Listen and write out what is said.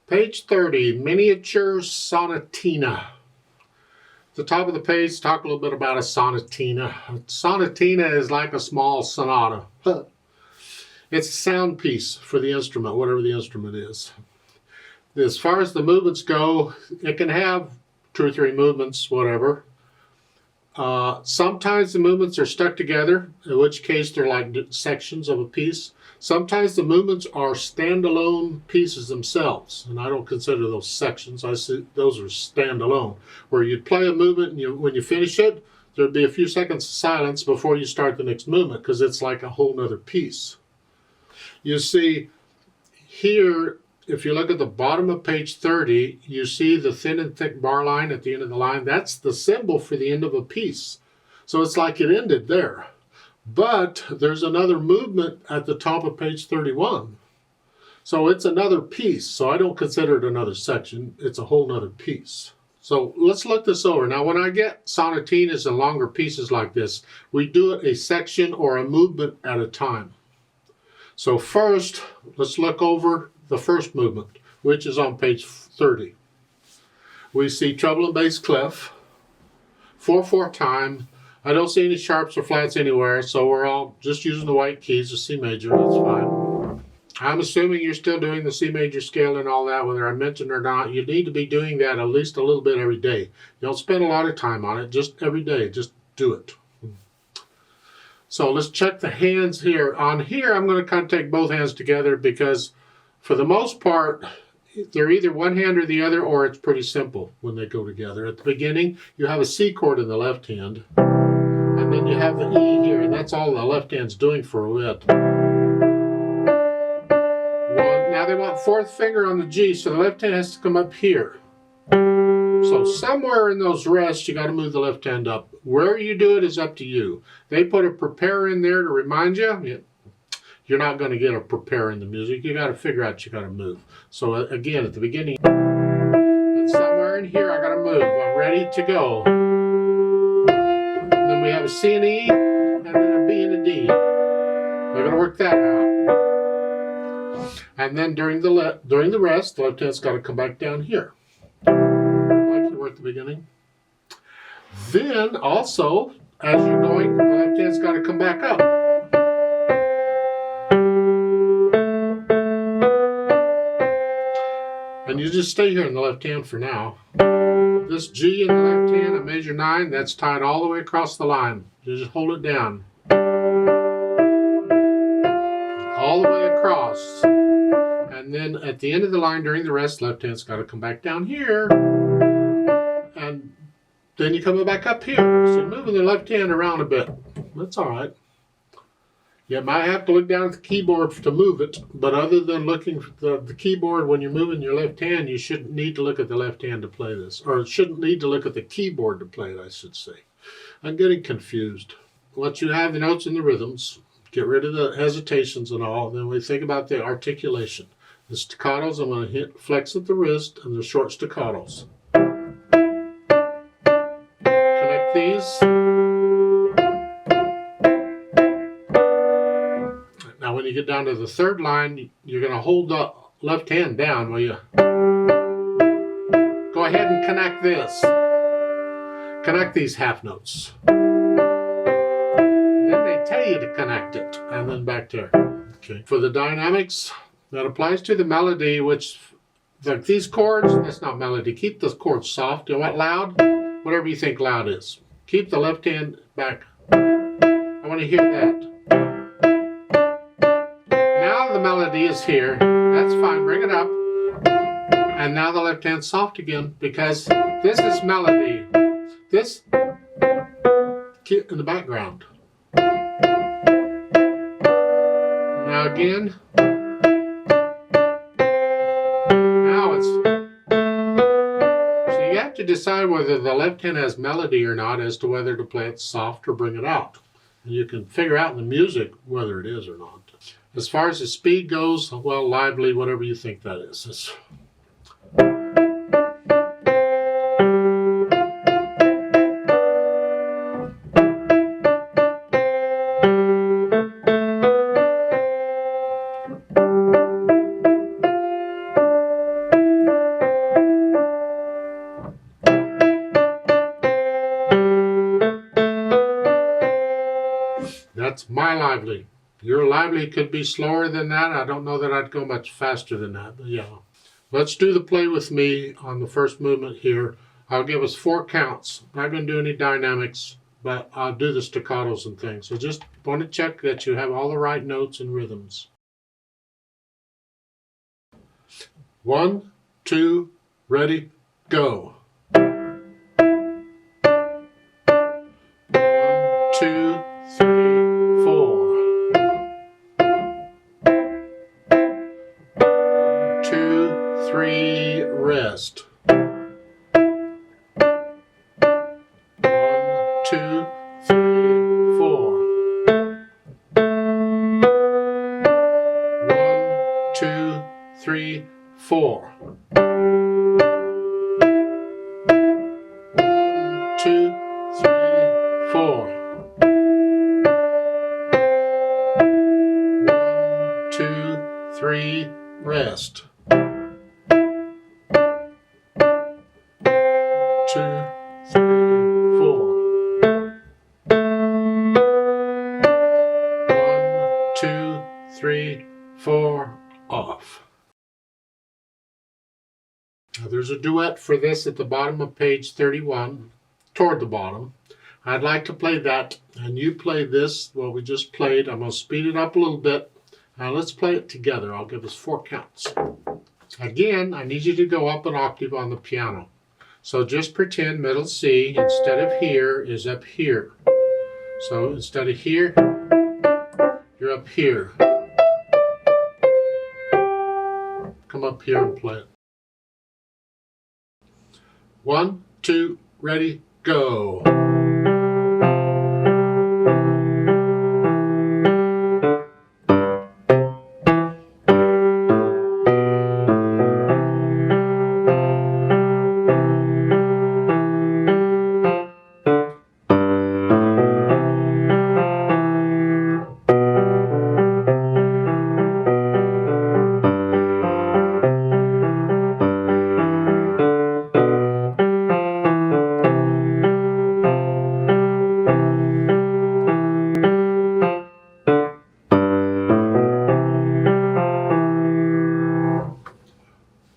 Page 30, Miniature Sonatina. At the top of the page, talk a little bit about a sonatina. A sonatina is like a small sonata. It's a sound piece for the instrument, whatever the instrument is. As far as the movements go, it can have 2 or 3 movements, whatever. Sometimes the movements are stuck together, in which case they're like sections of a piece. Sometimes the movements are standalone pieces themselves, and I don't consider those sections. I see those are standalone, where you'd play a movement and when you finish it, there'd be a few seconds of silence before you start the next movement, because it's like a whole nother piece. You see here, if you look at the bottom of page 30, you see the thin and thick bar line at the end of the line. That's the symbol for the end of a piece. So it's like it ended there. But there's another movement at the top of page 31. So it's another piece. So I don't consider it another section. It's a whole nother piece. So let's look this over. Now, when I get sonatinas and longer pieces like this, we do it a section or a movement at a time. So first, let's look over the first movement, which is on page 30. We see treble and bass clef, 4/4 time. I don't see any sharps or flats anywhere, so we're all just using the white keys, the C major, that's fine. I'm assuming you're still doing the C major scale and all that, whether I mentioned or not. You need to be doing that at least a little bit every day. You don't spend a lot of time on it, just every day, just do it. So let's check the hands here. On here, I'm going to kind of take both hands together because for the most part, they're either one hand or the other, or it's pretty simple when they go together. At the beginning, you have a C chord in the left hand, and then you have the E here, and that's all the left hand's doing for a bit. Now they want 4th finger on the G, so the left hand has to come up here. So somewhere in those rests, you got to move the left hand up. Where you do it is up to you. They put a prepare in there to remind you. You're not going to get a prepare in the music. You got to figure out you got to move. So again, at the beginning, and somewhere in here, I got to move. I'm ready to go. And then we have a C and E, and then a B and a D. We're going to work that out. And then during the rest, the left hand's got to come back down here. Like you were at the beginning. Then also, as you're going, the left hand's got to come back up. And you just stay here in the left hand for now. This G in the left hand at measure 9, that's tied all the way across the line. You just hold it down. All the way across. And then at the end of the line during the rest, left hand's got to come back down here. And then you come back up here. So you're moving the left hand around a bit. That's all right. You might have to look down at the keyboard to move it, but other than looking at the keyboard when you're moving your left hand, you shouldn't need to look at the left hand to play this. Or shouldn't need to look at the keyboard to play it, I should say. I'm getting confused. Once you have the notes and the rhythms, get rid of the hesitations and all, then we think about the articulation. The staccatos, I'm going to flex at the wrist, and the short staccatos. Connect these. Now when you get down to the 3rd line, you're going to hold the left hand down while you go ahead and connect this. Connect these half notes. Then they tell you to connect it, and then back there. Okay. For the dynamics, that applies to the melody, which, like these chords, that's not melody. Keep the chords soft. You want loud? Whatever you think loud is. Keep the left hand back. I want to hear that. Now the melody is here. That's fine. Bring it up. And now the left hand's soft again, because this is melody. This in the background. Now again. So you have to decide whether the left hand has melody or not as to whether to play it soft or bring it out. And you can figure out in the music whether it is or not. As far as the speed goes, well, lively, whatever you think that is. That's my lively. Your lively could be slower than that. I don't know that I'd go much faster than that, but yeah. Let's do the play with me on the first movement here. I'll give us 4 counts. Not going to do any dynamics, but I'll do the staccatos and things. So just want to check that you have all the right notes and rhythms. 1, 2, ready, go. 1, 2, 3, 4. 2, 3, rest. 1, 2, 3, 4. 1, 2, 3, 4. 1, 2, 3, 4. 1, 2, 3, rest. 2, 3, 4. 1, 2, 3, 4, off. Now there's a duet for this at the bottom of page 31, toward the bottom. I'd like to play that, and you play this, what we just played. I'm going to speed it up a little bit. Now let's play it together. I'll give us 4 counts. Again, I need you to go up an octave on the piano. So just pretend middle C, instead of here, is up here. So instead of here, you're up here. Come up here and play it. 1, 2, ready, go.